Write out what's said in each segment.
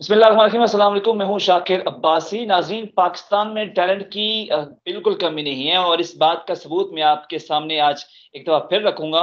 बिस्मिल्लाहिर्रहमानिर्रहीम, अस्सलाम वालेकुम। मैं हूं शाकिर अब्बासी। नाज़रीन, पाकिस्तान में टैलेंट की बिल्कुल कमी नहीं है और इस बात का सबूत मैं आपके सामने आज एक दफ़ा फिर रखूंगा।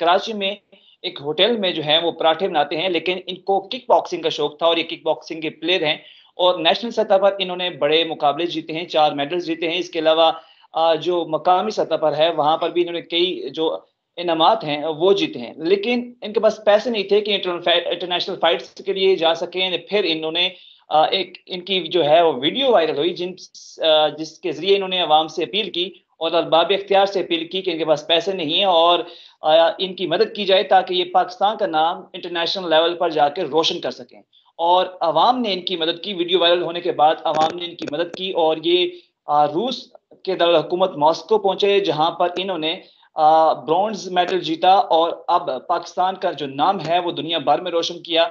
कराची में एक होटल में जो है वो पराठे बनाते हैं, लेकिन इनको किक बॉक्सिंग का शौक था और ये किक बॉक्सिंग के प्लेयर हैं और नेशनल सतह पर इन्होंने बड़े मुकाबले जीते हैं, 4 मेडल्स जीते हैं। इसके अलावा जो मकामी सतह पर है वहाँ पर भी इन्होंने कई जो इनामात हैं वो जीते हैं, लेकिन इनके पास पैसे नहीं थे कि इंटरनेशनल फाइट्स के लिए जा सकें। फिर इन्होंने एक इनकी जो है वो वीडियो वायरल हुई जिसके जरिए इन्होंने अवाम से अपील की और अरबाब इख्तियार से अपील की कि इनके पास पैसे नहीं है और इनकी मदद की जाए ताकि ये पाकिस्तान का नाम इंटरनेशनल लेवल पर जाकर रोशन कर सकें। और अवाम ने इनकी मदद की। वीडियो वायरल होने के बाद अवाम ने इनकी मदद की और ये रूस के दरअल-हुकूमत मॉस्को पहुंचे, जहां पर इन्होंने ब्रोंज मेडल जीता और अब पाकिस्तान का जो नाम है वो दुनिया भर में रोशन किया।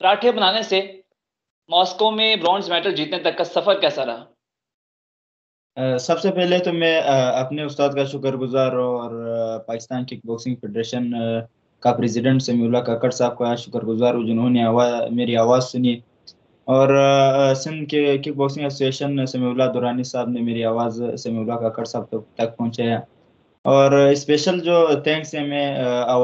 पराठे बनाने से मॉस्को में ब्रोंज मेडल जीतने तक का सफर कैसा रहा? सबसे पहले तो मैं अपने उस्ताद का शुक्रगुजार और पाकिस्तान किक बॉक्सिंग फेडरेशन का प्रेसिडेंट समीउल्लाह काकड़ साहब का शुक्रगुजार हूँ, जिन्होंने मेरी आवाज़ सुनी। और सिंध के kick boxing association Samiullah Durrani साहब ने मेरी आवाज़ समीउल्लाह काकड़ साहब तक पहुँचाया। और स्पेशल जो थैंक्स है, मैं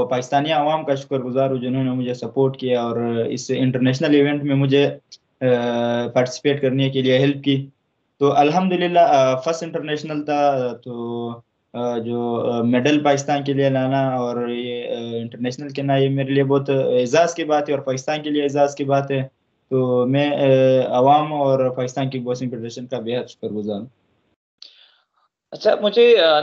पाकिस्तानी आवाम का शुक्रगुजार हूँ, जिन्होंने मुझे सपोर्ट किया और इस इंटरनेशनल इवेंट में मुझे पार्टिसिपेट करने के लिए हेल्प की। तो अल्हम्दुलिल्लाह फर्स्ट इंटरनेशनल था, तो जो मेडल पाकिस्तान के लिए लाना और ये इंटरनेशनल के ना, ये मेरे लिए बहुत एजाज़ की बात है और पाकिस्तान के लिए एजाज़ की बात है। तो मैं अवाम और पाकिस्तान किक बॉक्सिंग फेडरेशन का बेहद शुक्रगुजार हूँ। अच्छा, मुझे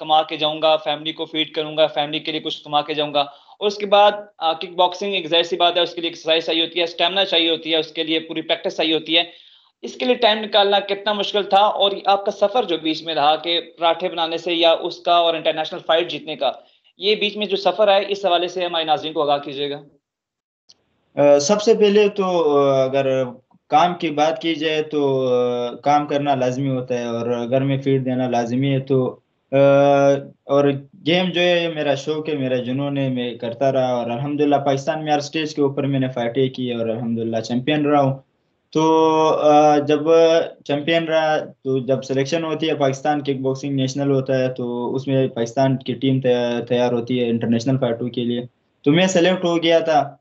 कमा के जाऊंगा, फैमिली को फीड करूंगा, फैमिली के लिए कुछ कमा के जाऊंगा, और उसके बाद किक बॉक्सिंग एक जाहिर सी बात है, उसके लिए एक्सरसाइज चाहिए होती है, स्टेमिना चाहिए होती है, उसके लिए पूरी प्रैक्टिस चाहिए होती है। इसके लिए टाइम निकालना कितना मुश्किल था और ये आपका सफर जो बीच में रहा कि पराठे बनाने से या उसका और इंटरनेशनल फाइट जीतने का, ये बीच में जो सफर है, इस हवाले से हमारे नाज़रीन को आगाह कीजिएगा। सबसे पहले तो अगर काम की बात की जाए तो काम करना लाजमी होता है और घर में फीड देना लाजमी है। तो और गेम जो है ये मेरा शौक है, मेरा जुनून है, मैं करता रहा और अल्हम्दुलिल्लाह पाकिस्तान में हर स्टेज के ऊपर मैंने फाइटें की और अल्हम्दुलिल्लाह चैंपियन रहा हूँ। तो जब चैंपियन रहा तो जब सिलेक्शन होती है, पाकिस्तान किक बॉक्सिंग नेशनल होता है, तो उसमें पाकिस्तान की टीम तैयार होती है इंटरनेशनल फाइटों के लिए। तो मैं सेलेक्ट हो गया था।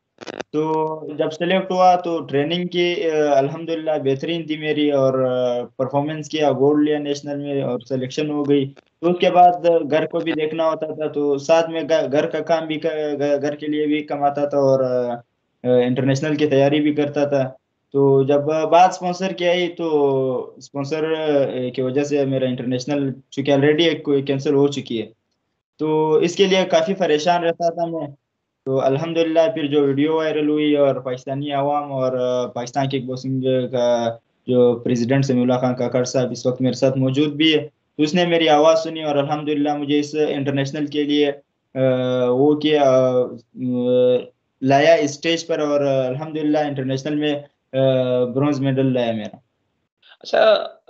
तो जब सेलेक्ट हुआ तो ट्रेनिंग की अल्हम्दुलिल्लाह बेहतरीन थी मेरी और परफॉर्मेंस किया, गोल्ड लिया नेशनल में और सिलेक्शन हो गई। तो उसके बाद घर को भी देखना होता था, तो साथ में घर का काम भी घर के लिए भी कमाता था और इंटरनेशनल की तैयारी भी करता था। तो जब बात स्पॉन्सर की आई तो स्पॉन्सर की वजह से मेरा इंटरनेशनल चूंकि ऑलरेडी एक कैंसिल हो चुकी है, तो इसके लिए काफ़ी परेशान रहता था मैं। तो अल्हम्दुलिल्लाह फिर जो वीडियो वायरल हुई और पाकिस्तानी आवाम और पाकिस्तान किक बॉक्सिंग का जो प्रेसिडेंट समीउल्लाह खान काकड़ साहब इस वक्त मेरे साथ मौजूद भी है, तो उसने मेरी आवाज़ सुनी और अल्हम्दुलिल्लाह मुझे इस इंटरनेशनल के लिए वो किया, लाया इस स्टेज पर और अल्हम्दुलिल्लाह इंटरनेशनल में ब्रॉन्ज मेडल लाया मेरा। अच्छा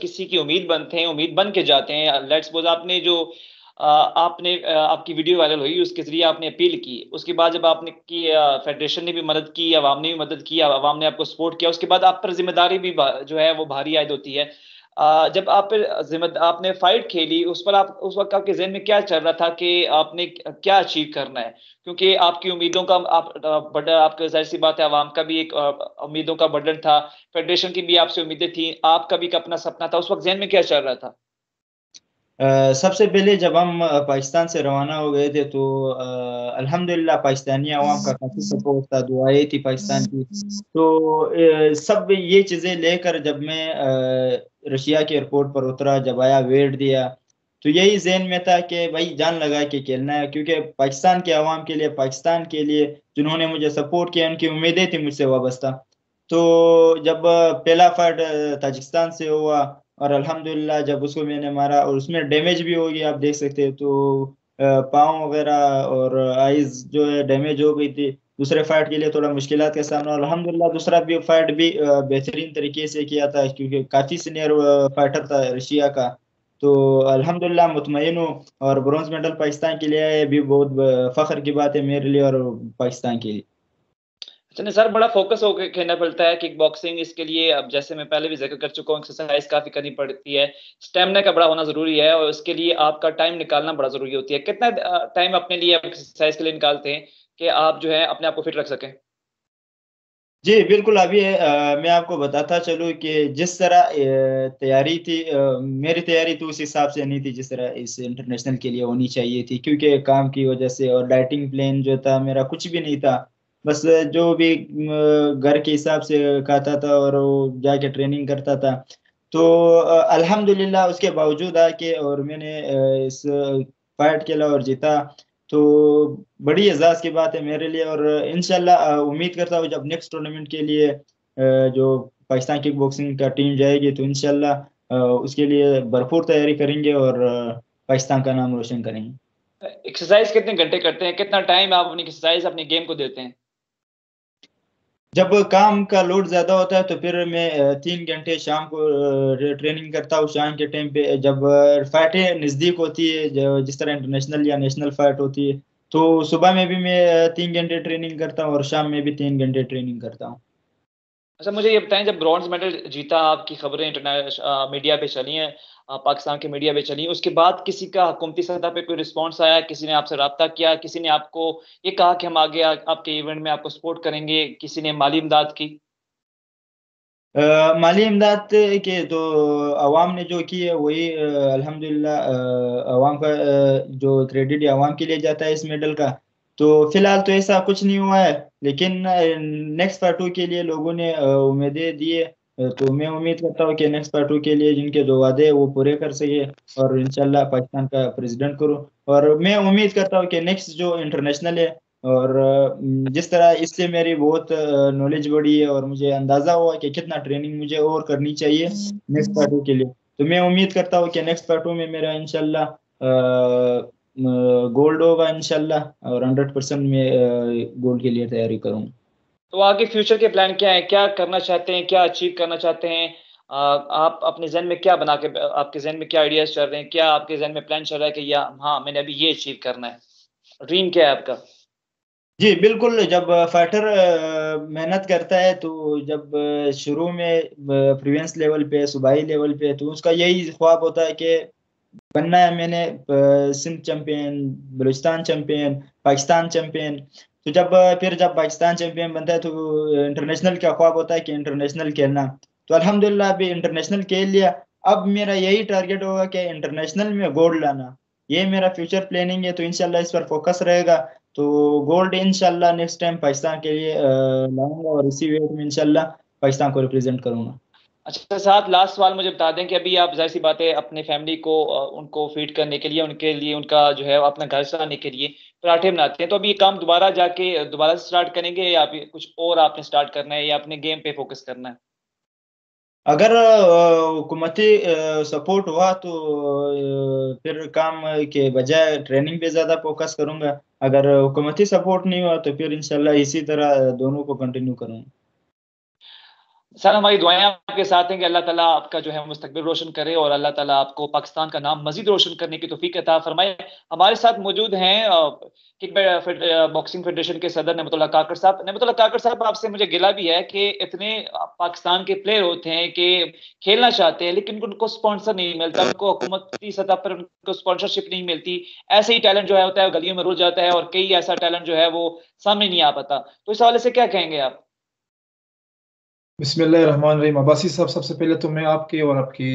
किसी की उम्मीद बनते हैं, उम्मीद बन के जाते हैं। लेट्स सपोज आपने जो आपकी वीडियो वायरल हुई, उसके जरिए आपने अपील की, उसके बाद जब आपने की फेडरेशन ने भी मदद की, अवाम ने भी मदद की, अवाम ने आपको सपोर्ट किया, उसके बाद आप पर जिम्मेदारी भी जो है वो भारी आयद होती है। जब आप आपने फाइट खेली, उस पर आप उस वक्त आपके जहन में क्या चल रहा था कि आपने क्या अचीव करना है? क्योंकि आपकी उम्मीदों का आप बड़ा, आपका जाहिर सी बात है, आवाम का भी एक उम्मीदों का बर्डन था, फेडरेशन की भी आपसे उम्मीदें थी, आपका भी एक अपना सपना था। उस वक्त जहन में क्या चल रहा था? सबसे पहले जब हम पाकिस्तान से रवाना हो गए थे तो अल्हम्दुलिल्लाह पाकिस्तानी आवाम का काफ़ी सपोर्ट था, दुआएं थी पाकिस्तान की। तो सब ये चीज़ें लेकर जब मैं रशिया के एयरपोर्ट पर उतरा, जब आया, वेट दिया, तो यही जहन में था कि भाई जान लगा के खेलना है, क्योंकि पाकिस्तान के आवाम के लिए, पाकिस्तान के लिए जिन्होंने मुझे सपोर्ट किया, उनकी उम्मीदें थी मुझसे वाबस्ता। तो जब पहला फाइट ताजिकिस्तान से हुआ और अल्हम्दुलिल्लाह जब उसको मैंने मारा और उसमें डैमेज भी हो गया, आप देख सकते हैं, तो पाँव वगैरह और आईज जो है डैमेज हो गई थी। दूसरे फाइट के लिए थोड़ा मुश्किलात का सामना, और अल्हम्दुलिल्लाह दूसरा भी फाइट भी बेहतरीन तरीके से किया था, क्योंकि काफ़ी सीनियर फाइटर था रशिया का। तो अल्हम्दुलिल्लाह मुतमईन हूँ, और ब्रॉन्ज मेडल पाकिस्तान के लिए है, ये भी बहुत फख्र की बात है मेरे लिए और पाकिस्तान के लिए। अच्छा नज़ार, बड़ा फोकस होकर खेलना पड़ता है किक बॉक्सिंग, इसके लिए अब जैसे मैं पहले भी जिक्र कर चुका हूँ, एक्सरसाइज काफ़ी करनी पड़ती है, स्टेमिना का बड़ा होना ज़रूरी है, और उसके लिए आपका टाइम निकालना बड़ा ज़रूरी होती है। कितना टाइम अपने लिए आप एक्सरसाइज के लिए निकालते हैं कि आप जो है अपने आप को फिट रख सकें? जी बिल्कुल। अभी मैं आपको बताता चलूँ कि जिस तरह तैयारी थी, मेरी तैयारी तो उस हिसाब से नहीं थी जिस तरह इस इंटरनेशनल के लिए होनी चाहिए थी, क्योंकि काम की वजह से, और डाइटिंग प्लान जो था मेरा कुछ भी नहीं था। बस जो भी घर के हिसाब से खाता था और वो जाके ट्रेनिंग करता था। तो अल्हम्दुलिल्लाह उसके बावजूद आके और मैंने इस फाइट खेला और जीता, तो बड़ी एजाज की बात है मेरे लिए। और इंशाल्लाह उम्मीद करता हूँ जब नेक्स्ट टूर्नामेंट के लिए जो पाकिस्तान किक बॉक्सिंग का टीम जाएगी, तो इंशाल्लाह उसके लिए भरपूर तैयारी करेंगे और पाकिस्तान का नाम रोशन करेंगे। एक्सरसाइज कितने घंटे करते हैं, कितना टाइम आप अपनी एक्सरसाइज अपनी गेम को देते हैं? जब काम का लोड ज्यादा होता है तो फिर मैं 3 घंटे शाम को ट्रेनिंग करता हूँ शाम के टाइम पे। जब फाइटें नज़दीक होती है, जिस तरह इंटरनेशनल या नेशनल फाइट होती है, तो सुबह में भी मैं 3 घंटे ट्रेनिंग करता हूँ और शाम में भी 3 घंटे ट्रेनिंग करता हूँ। अच्छा मुझे ये बताएं, जब ब्रॉन्ज मेडल जीता, आपकी खबरें इंटरनेशनल मीडिया पे चली हैं, पाकिस्तान के मीडिया पे चली हैं, उसके बाद किसी का हुकूमती सतह पे कोई रिस्पांस आया, किसी ने आपसे रब्ता किया, किसी ने आपको ये कहा कि हम आगे आपके इवेंट में आपको सपोर्ट करेंगे, किसी ने माली इमदाद की? माली इमदाद के तो अवाम ने जो की है वही अल्हम्दुलिल्लाह अवाम का जो क्रेडिट अवाम के लिए जाता है इस मेडल का। तो फिलहाल तो ऐसा कुछ नहीं हुआ है, लेकिन नेक्स्ट पार्ट 2 के लिए लोगों ने उम्मीदें दी है। तो मैं उम्मीद करता हूँ कि नेक्स्ट पार्ट 2 के लिए जिनके जो वादे हैं वो पूरे कर सके और इंशाल्लाह पाकिस्तान का प्रेसिडेंट करूँ। और मैं उम्मीद करता हूँ कि नेक्स्ट जो इंटरनेशनल है, और जिस तरह इससे मेरी बहुत नॉलेज बढ़ी है और मुझे अंदाजा हुआ कि कितना ट्रेनिंग मुझे और करनी चाहिए नेक्स्ट पार्ट 2 के लिए, तो मैं उम्मीद करता हूँ कि नेक्स्ट पार्ट 2 में मेरा इंशाल्लाह गोल्ड होगा इंशाल्लाह, और 100% में गोल्ड के लिए तैयारी करूँगा। तो आगे फ्यूचर के प्लान क्या है, क्या करना चाहते हैं, क्या अचीव करना चाहते हैं? आप अपने जहन में क्या बना के, आपके जहन में क्या आइडियाज चल रहे हैं, क्या आपके जहन में प्लान चल रहा है कि या हाँ मैंने अभी ये अचीव करना है? ड्रीम क्या है आपका? जी बिल्कुल। जब फाइटर मेहनत करता है, तो जब शुरू में प्रीवियस लेवल पे, सूबाई लेवल पे, तो उसका यही ख्वाब होता है कि बनना है मैंने Sindh champion, Balochistan champion, Pakistan champion. तो फिर जब पाकिस्तान चैंपियन बनता है तो इंटरनेशनल का ख्वाब होता है कि इंटरनेशनल खेलना। तो अल्हम्दुलिल्लाह अभी इंटरनेशनल खेल लिया। अब मेरा यही टारगेट होगा कि इंटरनेशनल में गोल्ड लाना, ये मेरा फ्यूचर प्लानिंग है। तो इंशाल्लाह इस पर फोकस रहेगा। तो गोल्ड इंशाल्लाह नेक्स्ट टाइम पाकिस्तान के लिए लाऊंगा, और इसी वेट में इंशाल्लाह पाकिस्तान को रिप्रेजेंट करूंगा। अच्छा साथ लास्ट सवाल मुझे बता दें कि अभी आप जाहिर सी बात है अपने फैमिली को उनको फीड करने के लिए उनका जो है अपना घर चलाने के लिए पराठे बनाते हैं, तो अभी ये काम दोबारा से स्टार्ट करेंगे, या अभी कुछ और आपने स्टार्ट करना है, या अपने गेम पे फोकस करना है? अगर हुकूमती सपोर्ट हुआ तो फिर काम के बजाय ट्रेनिंग पे ज़्यादा फोकस करूंगा। अगर हुकूमती सपोर्ट नहीं हुआ तो फिर इंशाल्लाह इसी तरह दोनों को कंटिन्यू करूंगा। सर हमारी दुआएं आपके साथ हैं कि अल्लाह ताला आपका जो है मुस्तकबिल रोशन करे, और अल्लाह ताला आपको पाकिस्तान का नाम मजीद रोशन करने की तौफीक अता फरमाए। हमारे साथ मौजूद हैं किक बॉक्सिंग फेडरेशन के सदर नमतुल्लाह काकर साहब, आपसे मुझे गिला भी है कि इतने पाकिस्तान के प्लेयर होते हैं कि खेलना चाहते हैं लेकिन उनको स्पॉन्सर नहीं मिलता, उनको हुकूमती सतह पर उनको स्पॉन्सरशिप नहीं मिलती, ऐसे ही टैलेंट जो है होता है गलियों में रुल जाता है, और कई ऐसा टैलेंट जो है वो सामने नहीं आ पाता। तो इस हवाले से क्या कहेंगे आप? बिस्मिल्लाहिर्रहमानिर्रहीम। अब्बासी साहब, सबसे पहले तो मैं आपके और आपकी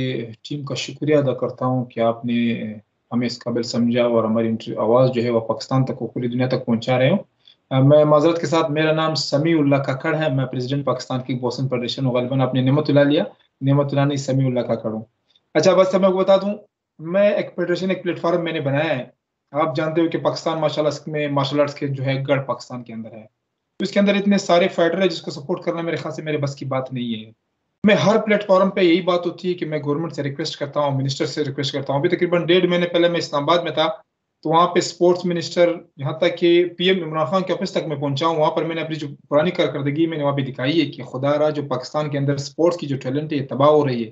टीम का शुक्रिया अदा करता हूं कि आपने हमें इस काबिल समझा और हमारी आवाज़ जो है वह पाकिस्तान तक, पूरी दुनिया तक पहुंचा रहे हो। मैं माजरत के साथ, मेरा नाम समीउल्लाह काकड़ है, मैं प्रेसिडेंट पाकिस्तान की बॉक्सिंग फेडरेशन हूँ। गालिबन आपने नेमतुल्लाह लिया, नेमतुल्लाह नहीं, समीउल्लाह काकड़ हूँ। अच्छा बस मैं आपको बता दूँ, मैं एक फेडरेशन, एक प्लेटफॉर्म मैंने बनाया है। आप जानते हो कि पाकिस्तान माशाल्लाह में मार्शल आर्ट्स के जो है गढ़ पाकिस्तान के अंदर है, तो इसके अंदर इतने सारे फाइटर है जिसको सपोर्ट करना मेरे ख्याल से मेरे बस की बात नहीं है। मैं हर प्लेटफॉर्म पे यही बात होती है कि मैं गवर्नमेंट से रिक्वेस्ट करता हूँ, मिनिस्टर से रिक्वेस्ट करता हूँ। अभी तकरीबन 1.5 महीने पहले मैं इस्लामाबाद में था, तो वहाँ पे स्पोर्ट्स मिनिस्टर, यहाँ तक कि PM इमरान खान के ऑफिस तक मैं पहुँचा हूँ। वहाँ पर मैंने अपनी जो पुरानी कारकर्दगी मैंने वहाँ पे दिखाई है कि खुदा रहा जो पाकिस्तान के अंदर स्पोर्ट्स की जो टैलेंट है ये तबाह हो रही है,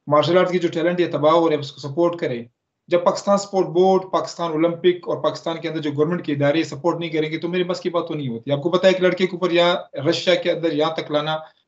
मार्शल आर्ट की जो टैलेंट है तबाह हो रही है, उसको सपोर्ट करें। जब Pakistan sport board, Pakistan Olympic और पाकिस्तान के अंदर जो गवर्नमेंट के इदारे सपोर्ट नहीं करेंगे तो मेरे बस की बात तो नहीं होती। आपको पता है कि लड़के के ऊपर यहाँ रशिया के अंदर यहाँ तक लाना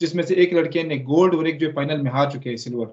जिसमें से एक लड़के ने गोल्ड और एक जो फाइनल में हार चुके हैं सिल्वर।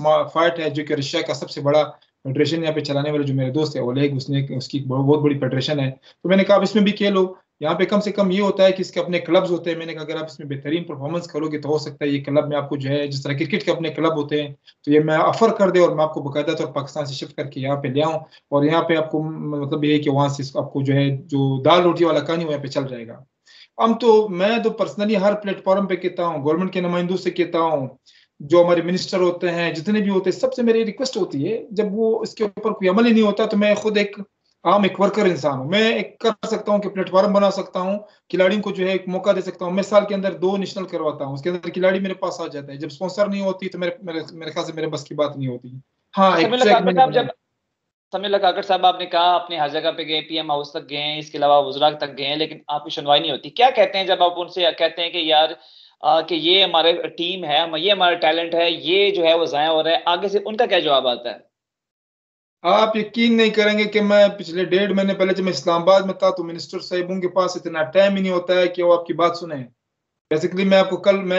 फाइट है जो कि रशिया का सबसे बड़ा फेडरेशन यहाँ पे चलाने वाले जो मेरे दोस्त है वालेकक, उसने उसकी बहुत बड़ी फेडरेशन है। तो मैंने कहा आप इसमें भी खेलो, यहाँ पे कम से कम ये होता है कि इसके अपने क्लब्स होते हैं। मैंने कहा अगर आप इसमें बेहतरीन परफॉर्मेंस करोगे तो हो सकता है ये क्लब में आपको जो है जिस तरह क्रिकेट के अपने क्लब होते हैं तो ये मैं ऑफर कर दे और मैं आपको बाकायदा तौर पाकिस्तान से शिफ्ट करके यहाँ पे ले आऊँ और यहाँ पे आपको मतलब ये है कि वहाँ से आपको जो है जो दाल रोटी वाला कहानी वो यहाँ पे चल जाएगा। मैं तो पर्सनली हर प्लेटफॉर्म पे कहता हूँ, गवर्नमेंट के नुमाइंदों से कहता हूँ, जो हमारे मिनिस्टर होते हैं जितने भी होते हैं, सबसे मेरी रिक्वेस्ट होती है जब वो इसके ऊपर कोई अमल ही नहीं होता तो मैं खुद एक वर्कर इंसान हूँ, मैं एक कर सकता हूँ कि प्लेटफॉर्म बना सकता हूँ, खिलाड़ियों को जो है एक मौका दे सकता हूँ। मैं साल के अंदर 2 नेशनल करवाता हूँ, उसके अंदर खिलाड़ी मेरे पास आ जाता है। जब स्पॉन्सर नहीं होती तो मेरे ख्याल से मेरे बस की बात नहीं होती। हाँ, समय काकड़ साहब आपने कहा अपने हर जगह पे गए, PM हाउस तक गए, इसके अलावा वज़रा तक गए, लेकिन आपकी सुनवाई नहीं होती। क्या कहते हैं जब आप उनसे कहते हैं कि यार कि ये हमारे टीम है, ये हमारा टैलेंट है, ये जो है वो ज़ाया हो रहा है, आगे से उनका क्या जवाब आता है? आप यकीन नहीं करेंगे कि मैं पिछले 1.5 महीने पहले जब मैं इस्लामाबाद में था तो मिनिस्टर साहिबों के पास इतना टाइम ही नहीं होता है कि वो आपकी बात सुने। बेसिकली मैं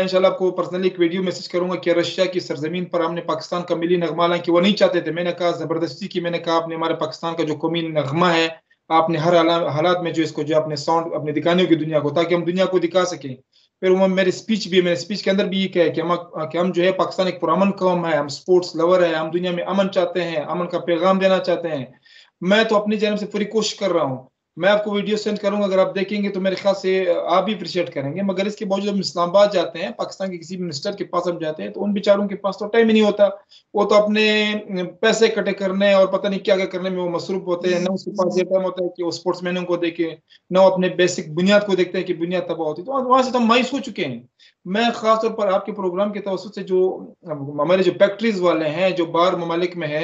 इंशाल्लाह आपको पर्सनली एक वीडियो मैसेज करूंगा कि रशिया की सरजमीन पर हमने पाकिस्तान का मिली नगमा लाया कि वो नहीं चाहते थे। मैंने कहा जबरदस्ती की, मैंने कहा आपने हमारे पाकिस्तान का जो कौमी नगमा है आपने हर हालात में जो इसको जो अपने साउंड अपने दिखाने की दुनिया को, ताकि हम दुनिया को दिखा सकें। फिर वो मेरे स्पीच के अंदर भी ये कहा कि हम जो है पाकिस्तान एक पुरअमन कौम है, हम स्पोर्ट्स लवर है, हम दुनिया में अमन चाहते हैं, अमन का पैगाम देना चाहते हैं। मैं तो अपनी जानब से पूरी कोशिश कर रहा हूँ। मैं आपको वीडियो सेंड करूंगा, अगर आप देखेंगे तो मेरे ख्याल से आप भी अप्रिशिएट करेंगे। मगर इसके बावजूद हम इस्लामाबाद जाते हैं, पाकिस्तान के किसी मिनिस्टर के पास हम जाते हैं तो उन बेचारों के पास तो टाइम ही नहीं होता। वो तो अपने पैसे इकट्ठे करने और पता नहीं क्या क्या करने में वो मसरूफ होते हैं। न उसके पास ये टाइम होता है कि वो स्पोर्ट्समैनों को देखे, न वो अपने बेसिक बुनियाद को देखते हैं कि बुनियाद तबाह होती है। तो वहां से तो हम मायूस हो चुके हैं। मैं खासतौर पर आपके प्रोग्राम के तवज्जुह से जो हमारे जो फैक्ट्रीज वाले हैं जो बाहर ममालिक में है,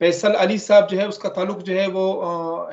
फैसल अली साहब जो है उसका ताल्लुक जो है वो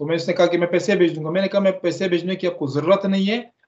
तो मैं उसने कहा कि मैं पैसे भेज दूंगा। मैंने कहा मैं पैसे भेजने की आपको जरूरत नहीं है,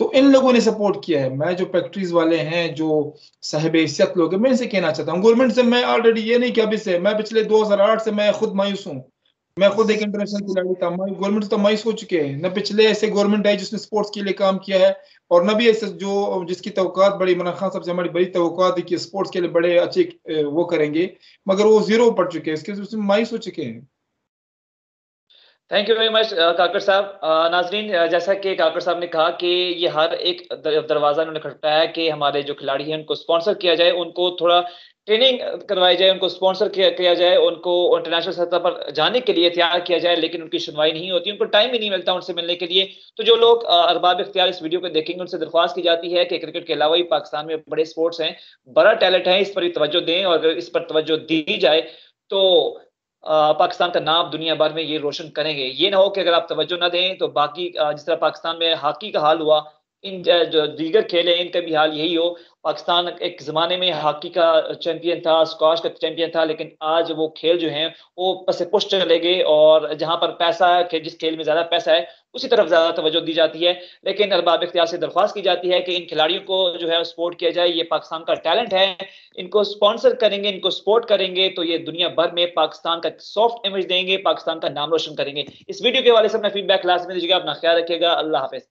तो इन लोगों ने सपोर्ट किया है। मैं जो फैक्ट्रीज वाले हैं जो साहिब हैसियत लोग हैं, मैं इनसे कहना चाहता हूँ गवर्नमेंट से, मैं ऑलरेडी ये नहीं कि अभी से, मैं पिछले 2008 से मैं खुद मायूस हूँ। मैं खुद एक इंटरनेशनल खिलाड़ी था, गवर्नमेंट तो मायूस हो चुके हैं। न पिछले ऐसे गवर्नमेंट है जिसने स्पोर्ट्स के लिए काम किया है, और न भी ऐसे जो जिसकी तवक्कात बड़ी, इमरान खान साहब से हमारी बड़ी तवक्कात थी कि स्पोर्ट्स के लिए बड़े अच्छे वो करेंगे, मगर वो जीरो पड़ चुके हैं, इसके उसमें मायूस हो चुके हैं। थैंक यू वेरी मच काकड़ साहब। नाजरीन, जैसा कि काकड़ साहब ने कहा कि ये हर एक दरवाजा उन्होंने खटखटाया कि हमारे जो खिलाड़ी हैं उनको स्पॉन्सर किया जाए, उनको थोड़ा ट्रेनिंग करवाई जाए, उनको स्पॉन्सर किया जाए, उनको इंटरनेशनल सतह पर जाने के लिए तैयार किया जाए, लेकिन उनकी सुनवाई नहीं होती, उनको टाइम ही नहीं मिलता उनसे मिलने के लिए। तो जो लोग अरबाब इख्तियार इस वीडियो को देखेंगे उनसे दरख्वास्त की जाती है कि क्रिकेट के अलावा ही पाकिस्तान में बड़े स्पोर्ट्स हैं, बड़ा टैलेंट है, इस पर तवज्जो दें, और अगर इस पर तवज्जो दी जाए तो पाकिस्तान का नाम दुनिया भर में ये रोशन करेंगे। ये ना हो कि अगर आप तवज्जो ना दें तो बाकी जिस तरह पाकिस्तान में हॉकी का हाल हुआ, इन जो दीगर खेल हैं इनका भी हाल यही हो। पाकिस्तान एक ज़माने में हॉकी का चैंपियन था, स्क्वाश का चैंपियन था, लेकिन आज वो खेल जो हैं वो पसे पुश चले गए, और जहां पर पैसा है, जिस खेल में ज़्यादा पैसा है उसी तरफ ज़्यादा तवज्जो दी जाती है। लेकिन अरबाब इख्तियार से दरख्वास्त की जाती है कि इन खिलाड़ियों को जो है सपोर्ट किया जाए, ये पाकिस्तान का टैलेंट है, इनको स्पॉन्सर करेंगे, इनको सपोर्ट करेंगे तो ये दुनिया भर में पाकिस्तान का सॉफ्ट इमेज देंगे, पाकिस्तान का नाम रोशन करेंगे। इस वीडियो के हवाले से अपना फीडबैक लास्ट में दीजिएगा। अपना ख्याल रखिएगा। अल्लाह हाफिज।